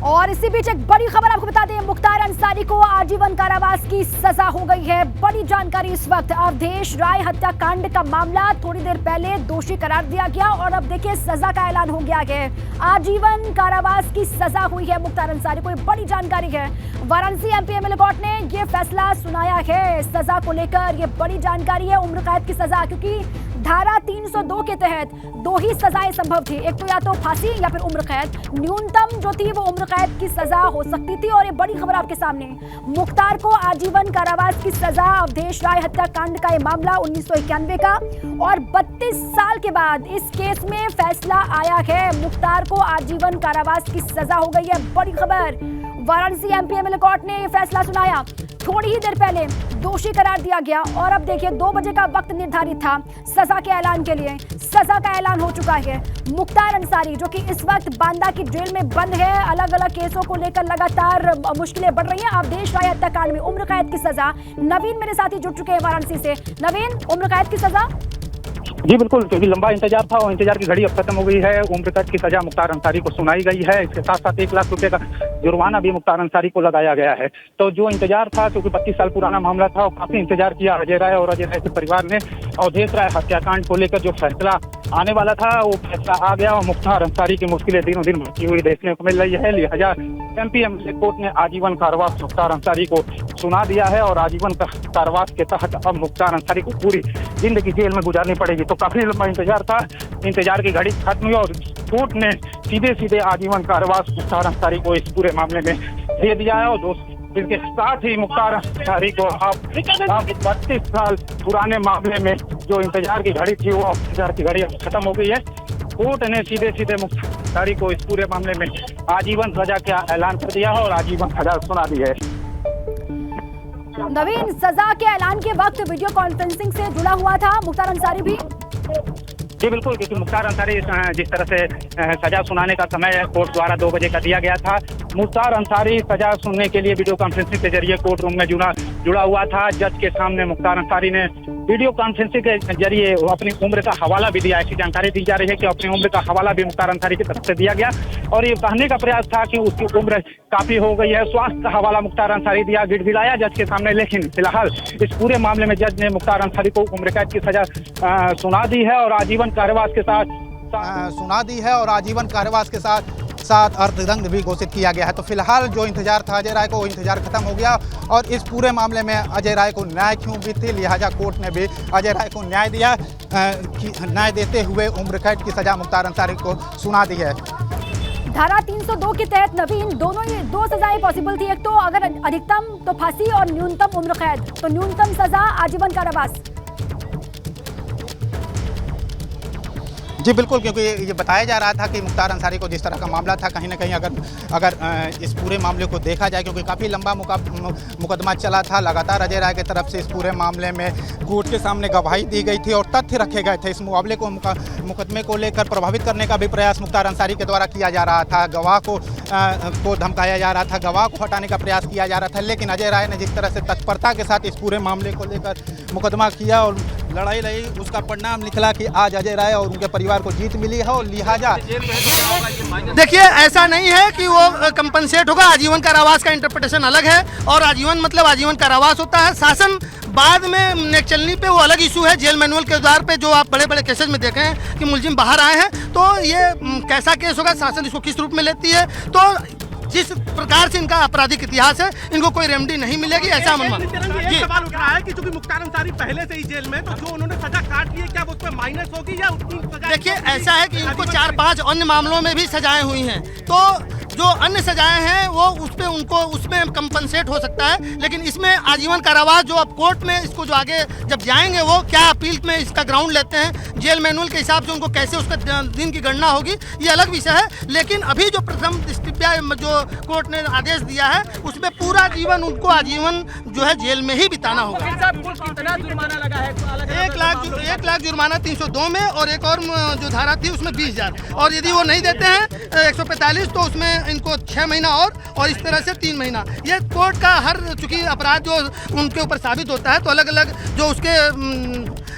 और इसी बीच एक बड़ी खबर आपको बता दें, मुख्तार अंसारी को आजीवन कारावास की सजा हो गई है। बड़ी जानकारी इस वक्त, अवधेश राय हत्याकांड का मामला थोड़ी देर पहले दोषी करार दिया गया और अब देखिए सजा का ऐलान हो गया है। आजीवन कारावास की सजा हुई है मुख्तार अंसारी को। बड़ी जानकारी है, वाराणसी एमपी एमएलए कोर्ट ने यह फैसला सुनाया है। सजा को लेकर यह बड़ी जानकारी है, उम्र कैद की सजा, क्योंकि धारा 302 के तहत दो ही सजाएं संभव थी, एक तो या तो फांसी या फिर उम्र कैद। न्यूनतम जो थी वो उम्र कैद की सजा हो सकती थी। और ये बड़ी खबर आपके सामने, मुख्तार को आजीवन कारावास की सजा। अवधेश राय हत्याकांड का ये मामला 1991 का, और 32 साल के बाद इस केस में फैसला आया है। मुख्तार को आजीवन कारावास की सजा हो गई है। बड़ी खबर, वाराणसी एमपी एमएलए कोर्ट ने यह फैसला सुनाया। थोड़ी ही देर पहले दोषी करार दिया गया और अब देखिए 2 बजे का वक्त निर्धारित था सजा के ऐलान के लिए। सजा का ऐलान हो चुका है। मुख्तार अंसारी जो कि इस वक्त बांदा की जेल में बंद है, अलग अलग केसों को लेकर लगातार मुश्किलें बढ़ रही हैं। अवधेश राय हत्याकांड में उम्र कैद की सजा। नवीन मेरे साथी जुड़ चुके हैं वाराणसी से। नवीन, उम्र कैद की सजा? जी बिल्कुल, क्योंकि लंबा इंतजार था और इंतजार की घड़ी अब खत्म हो गई है। उम्र कैद की सजा मुख्तार अंसारी को सुनाई गई है। इसके साथ साथ 1 लाख रुपए का जुर्माना भी मुख्तार अंसारी को लगाया गया है। तो जो इंतजार था, क्योंकि 25 साल पुराना मामला था और काफी इंतजार किया अजय राय और अजय राय के परिवार ने। अवधेश राय हत्याकांड को लेकर जो फैसला आने वाला था वो फैसला आ गया और मुख्तार अंसारी की मुश्किलें दिनों दिन बढ़ती हुई देखने को मिल रही है। लिहाजा एमपी एमएलए कोर्ट ने आजीवन कारावास मुख्तार अंसारी को सुना दिया है और आजीवन कारावास के तहत अब मुख्तार अंसारी को पूरी जिंदगी जेल में गुजारनी पड़ेगी। तो काफी लंबा इंतजार था, इंतजार की घड़ी खत्म हुई और कोर्ट ने सीधे आजीवन कारावास मुख्तार अंसारी को इस पूरे मामले में दे दिया है। और इसके साथ ही मुख्तार अंसारी को अब 32 साल पुराने मामले में जो इंतजार की घड़ी थी वो इंतजार की घड़ी खत्म हो गई है। कोर्ट ने सीधे मुख्तार अंसारी को इस पूरे मामले में आजीवन सजा का ऐलान कर दिया है और आजीवन सजा सुना दी है। नवीन, सजा के ऐलान के वक्त वीडियो कॉन्फ्रेंसिंग से जुड़ा हुआ था मुख्तार अंसारी भी? जी बिल्कुल, क्योंकि मुख्तार अंसारी जिस तरह से सजा सुनाने का समय कोर्ट द्वारा 2 बजे का दिया गया था, मुख्तार अंसारी सजा सुनने के लिए वीडियो कॉन्फ्रेंसिंग के जरिए कोर्ट रूम में जुड़ा हुआ था। जज के सामने मुख्तार अंसारी ने वीडियो कॉन्फ्रेंसिंग के जरिए अपनी उम्र का हवाला भी दिया। ऐसी जानकारी दी जा रही है कि अपनी उम्र का हवाला भी मुख्तार अंसारी की तरफ से दिया गया और ये कहने का प्रयास था कि उसकी उम्र काफी हो गई है। स्वास्थ्य का हवाला मुख्तार अंसारी दिया, गिड़गिड़ाया जज के सामने। लेकिन फिलहाल इस पूरे मामले में जज ने मुख्तार अंसारी को उम्र कैद की सजा सुना दी है और आजीवन कारावास के साथ अर्थदंड भी घोषित किया गया है। तो फिलहाल जो इंतजार था अजय राय को, वो इंतजार खत्म हो गया और इस पूरे मामले में अजय राय को न्याय क्यों भी थी, लिहाजा कोर्ट ने भी अजय राय को न्याय दिया। न्याय देते हुए उम्र कैद की सजा मुख्तार अंसारी को सुना दी है। धारा 302 के तहत नवीन दोनों ही 2 सजाएं पॉसिबल थी, एक तो अगर अधिकतम तो फांसी और न्यूनतम उम्र कैद। तो न्यूनतम सजा आजीवन कारावास। जी बिल्कुल, क्योंकि ये बताया जा रहा था कि मुख्तार अंसारी को जिस तरह का मामला था, कहीं ना कहीं अगर इस पूरे मामले को देखा जाए, क्योंकि काफ़ी लंबा मुकदमा चला था, लगातार अजय राय की तरफ से इस पूरे मामले में कोर्ट के सामने गवाही दी गई थी और तथ्य रखे गए थे। इस मामले को मुकदमे को लेकर प्रभावित करने का भी प्रयास मुख्तार अंसारी के द्वारा किया जा रहा था। गवाह को धमकाया जा रहा था, गवाह को हटाने का प्रयास किया जा रहा था। लेकिन अजय राय ने जिस तरह से तत्परता के साथ इस पूरे मामले को लेकर मुकदमा किया और लड़ाई लड़ी, उसका परिणाम निकला कि आज अजय राय और उनके परिवार को जीत मिली है। और लिहाजा देखिए, ऐसा नहीं है कि वो कंपनसेट होगा। आजीवन कारावास का इंटरप्रिटेशन अलग है और आजीवन मतलब आजीवन कारावास होता है। शासन बाद में नेक चलनी पे वो अलग इशू है। जेल मैनुअल के आधार पे जो आप बड़े बड़े केसेस में देखे हैं कि मुलजिम बाहर आए हैं, तो ये कैसा केस होगा, शासन इसको किस रूप में लेती है, तो जिस प्रकार से इनका आपराधिक इतिहास है, इनको कोई रेमेडी नहीं मिलेगी, ऐसा मन जी। सवाल उठ रहा है कि चूंकि मुख्तार अंसारी पहले से ही जेल में, तो जो उन्होंने सजा काट ली है, क्या वो उसमें माइनस होगी या उतनी सजा? देखिए, ऐसा है कि इनको 4-5 अन्य मामलों में भी सजाएं हुई हैं, तो जो अन्य सजाएं हैं वो उसमें कंपनसेट हो सकता है। लेकिन इसमें आजीवन कारावास जो अब कोर्ट में इसको जो आगे जब जाएंगे, वो क्या अपील में इसका ग्राउंड लेते हैं, जेल मैनुअल के हिसाब से उनको कैसे उसका दिन की गणना होगी, ये अलग विषय है। लेकिन अभी जो प्रथम दृष्टया जो कोर्ट ने आदेश दिया है, उसमें पूरा जीवन उनको आजीवन जो है जेल में ही बिताना होगा। कितना जुर्माना लगा है? 1 लाख जुर्माना 302 में और एक और जो धारा थी उसमें 20,000। और यदि वो नहीं देते हैं 145 तो उसमें इनको 6 महीना और इस तरह से 3 महीना। ये कोर्ट का हर चूंकि अपराध जो उनके ऊपर साबित होता है, तो अलग अलग जो उसके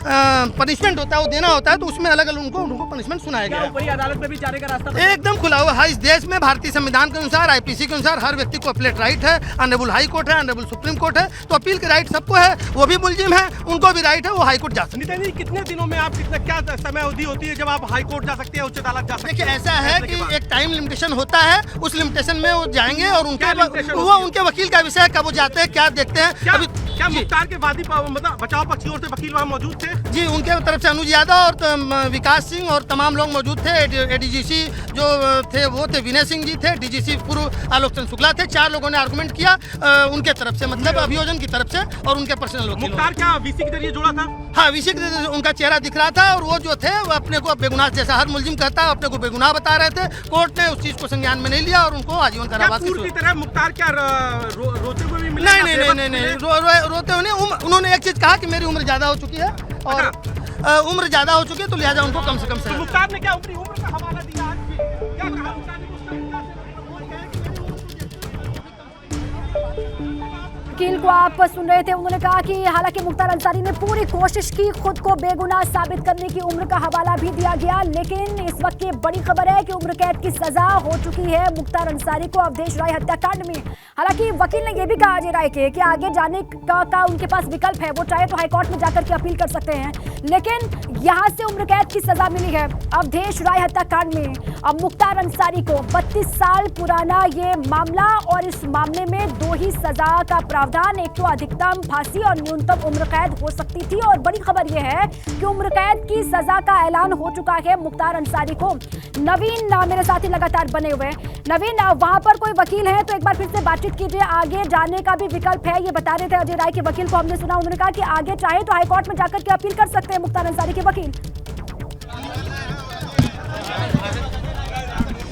पनिशमेंट होता है वो देना होता है, तो उसमें अलग अलग उनको पनिशमेंट सुनाया गया है। ऊपरी अदालत में भी जाने का रास्ता एकदम खुला हुआ है। इस देश में भारतीय संविधान के अनुसार, आईपीसी के अनुसार हर व्यक्ति को अपीलेट राइट है। ऑनरेबल हाई कोर्ट है, ऑनरेबल सुप्रीम कोर्ट है, तो अपील के राइट सबको है। वो भी मुलजिम है, उनको भी राइट है, वो हाई कोर्ट जा सकते हैं। नितिन जी, कितने दिनों में आप क्या समय अवधि होती है जब आप हाई कोर्ट जा सकते हैं, उच्च अदालत जा सकते हैं? देखिए, ऐसा है कि एक टाइम लिमिटेशन होता है, उस लिमिटेशन में वो जाएंगे और उनके वकील का विषय कब वो जाते हैं, क्या देखते हैं। क्या मुख्तार के वादी मतलब बचाव पक्ष की ओर से वकील वहाँ मौजूद थे? जी, उनके तरफ से अनुज यादव और विकास सिंह और तमाम लोग मौजूद थे। एडीजीसी जो थे वो थे विनय सिंह जी थे, डीजीसी पूर्व आलोक चंद्र शुक्ला थे। 4 लोगों ने आर्गुमेंट किया उनके तरफ से, मतलब अभियोजन की तरफ से और उनके पर्सनल वकील। मुख्तार क्या वीसी के जरिए जुड़ा था? हाँ, वीसी के जरिए उनका चेहरा दिख रहा था और वो जो थे वो अपने को बेगुनाह, जैसा हर मुलजिम कहता है, अपने को बेगुनाह बता रहे थे। कोर्ट ने उस चीज को संज्ञान में नहीं लिया और उनको आजीवन कारावास की तरह मुख्तार क्या रोते हुए भी मिले? नहीं, रोते हुए नहीं। उन्होंने एक चीज कहा कि मेरी उम्र ज्यादा हो चुकी है और उम्र ज्यादा हो चुकी है, तो लिहाजा उनको कम से कम सजा। मुख्तार ने क्या अपनी उम्र का हवाला दिया आज भी? क्या कहा मुख्तार ने? वकील को आप सुन रहे थे, उन्होंने कहा कि हालांकि मुख्तार अंसारी ने पूरी कोशिश की खुद को बेगुनाह साबित करने की, उम्र का हवाला भी दिया गया, लेकिन इस वक्त ये बड़ी खबर है कि उम्र कैद की सजा हो चुकी है मुख्तार अंसारी को अवधेश राय हत्याकांड में। हालांकि वकील ने यह भी कहा अजय राय के कि आगे जाने का उनके पास विकल्प है, वो चाहे तो हाईकोर्ट में जाकर के अपील कर सकते हैं, लेकिन यहां से उम्र कैद की सजा मिली है अवधेश राय हत्याकांड में। अब मुख्तार अंसारी को 32 साल पुराना ये मामला और इस मामले में 2 ही सजा का प्रावधान, एक तो अधिकतम फांसी और न्यूनतम उम्र कैद हो सकती थी। और बड़ी खबर यह है कि उम्र कैद की सजा का ऐलान हो चुका है मुख्तार अंसारी को। नवीन मेरे साथी लगातार बने हुए। नवीन, वहां पर कोई वकील है तो एक बार फिर से बातचीत कीजिए। आगे जाने का भी विकल्प है, ये बता रहे थे अजय राय के वकील को हमने सुना, उन्होंने कहा कि आगे चाहे तो हाईकोर्ट में जाकर के अपील कर सकते हैं मुख्तार अंसारी के वकील।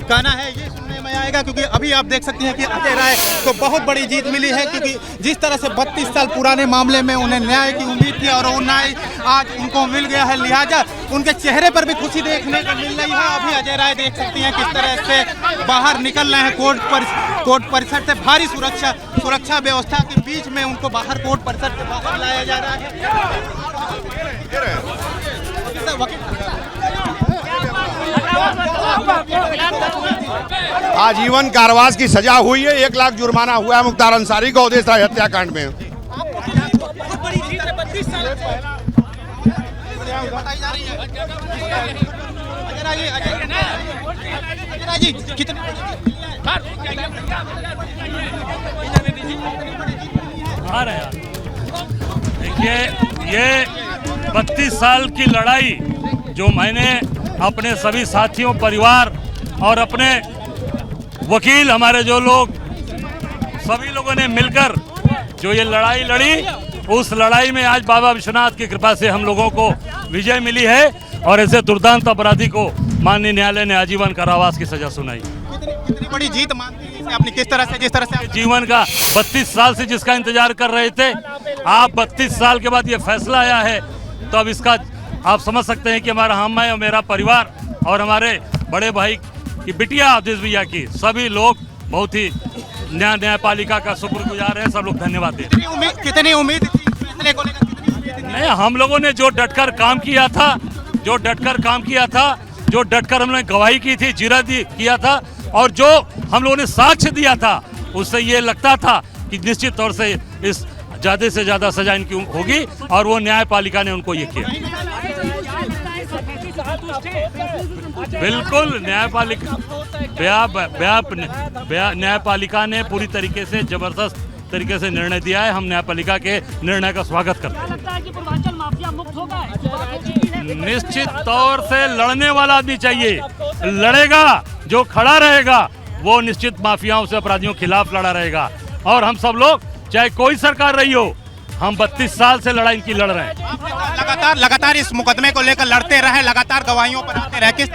कहना है ये सुनने में आएगा, क्योंकि अभी आप देख सकते हैं कि अजय राय को बहुत बड़ी जीत मिली है, क्योंकि जिस तरह से 32 साल पुराने मामले में उन्हें न्याय की उम्मीद थी और वो न्याय आज उनको मिल गया है, लिहाजा उनके चेहरे पर भी खुशी देखने को मिल रही है। अभी अजय राय देख सकती हैं किस तरह से बाहर निकल रहे हैं कोर्ट परिसर से। भारी सुरक्षा व्यवस्था के बीच में उनको बाहर कोर्ट परिसर से बाहर लाया जा रहा है। आजीवन कारावास की सजा हुई है, 1 लाख जुर्माना हुआ है मुख्तार अंसारी को अवधेश राय हत्याकांड में। देखिए, ये 32 साल की लड़ाई जो मैंने अपने सभी साथियों, परिवार और अपने वकील, हमारे जो लोग, सभी लोगों ने मिलकर जो ये लड़ाई लड़ी, उस लड़ाई में आज बाबा विश्वनाथ की कृपा से हम लोगों को विजय मिली है और ऐसे दुर्दांत अपराधी को माननीय न्यायालय ने आजीवन कारावास की सजा सुनाई। कितनी बड़ी जीत मानती है इसे अपनी, जिस तरह से जीवन का 32 साल से जिसका इंतजार कर रहे थे, आप 32 साल के बाद ये फैसला आया है, तो अब इसका आप समझ सकते हैं कि हमारा, हम और मेरा परिवार और हमारे बड़े भाई की बिटिया अवधेश भैया की, सभी लोग बहुत ही न्यायपालिका का शुक्रगुजार हैं। सब लोग धन्यवाद देते हैं। कितनी उम्मीद नहीं, हम लोगों ने जो डटकर काम किया था, जो डटकर हम लोगों ने गवाही की थी, किया था, और जो हम लोगों ने साक्ष्य दिया था, उससे ये लगता था कि निश्चित तौर से इस ज्यादा से ज्यादा सजा इनकी होगी और वो न्यायपालिका ने उनको ये किया। बिल्कुल, न्यायपालिका ने पूरी तरीके से जबरदस्त तरीके से निर्णय दिया है। हम न्यायपालिका के निर्णय का स्वागत करते हैं। निश्चित तौर से लड़ने वाला आदमी चाहिए, लड़ेगा, जो खड़ा रहेगा वो निश्चित माफियाओं से, अपराधियों के खिलाफ लड़ा रहेगा। और हम सब लोग, चाहे कोई सरकार रही हो, हम 32 साल से लड़ाई इनकी लड़ रहे हैं। लगातार इस मुकदमे को लेकर लड़ते रहे, लगातार गवाहियों पर आते रहे। किस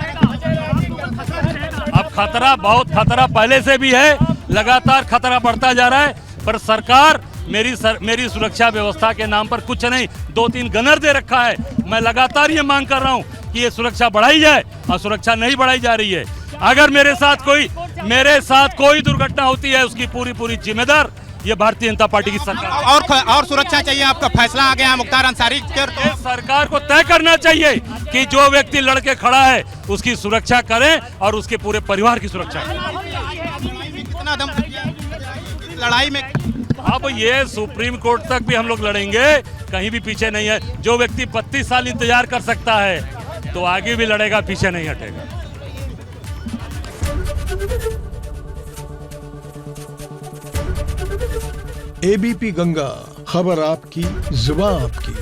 अब खतरा, बहुत खतरा पहले से भी है, लगातार खतरा बढ़ता जा रहा है, पर सरकार मेरी सुरक्षा व्यवस्था के नाम पर कुछ नहीं, 2-3 गनर दे रखा है। मैं लगातार ये मांग कर रहा हूँ कि ये सुरक्षा बढ़ाई जाए, और सुरक्षा नहीं बढ़ाई जा रही है। अगर मेरे साथ कोई दुर्घटना होती है, उसकी पूरी जिम्मेदार ये भारतीय जनता पार्टी की सरकार। और सुरक्षा चाहिए आपका, फैसला आ गया मुख्तार अंसारी ये सरकार को तय करना चाहिए कि जो व्यक्ति लड़के खड़ा है उसकी सुरक्षा करें और उसके पूरे परिवार की सुरक्षा करें। कितना दम लड़ाई में अब ये सुप्रीम कोर्ट तक भी हम लोग लड़ेंगे, कहीं भी पीछे नहीं है। जो व्यक्ति 32 साल इंतजार कर सकता है तो आगे भी लड़ेगा, पीछे नहीं हटेगा। एबीपी गंगा, खबर आपकी, जुबान आपकी।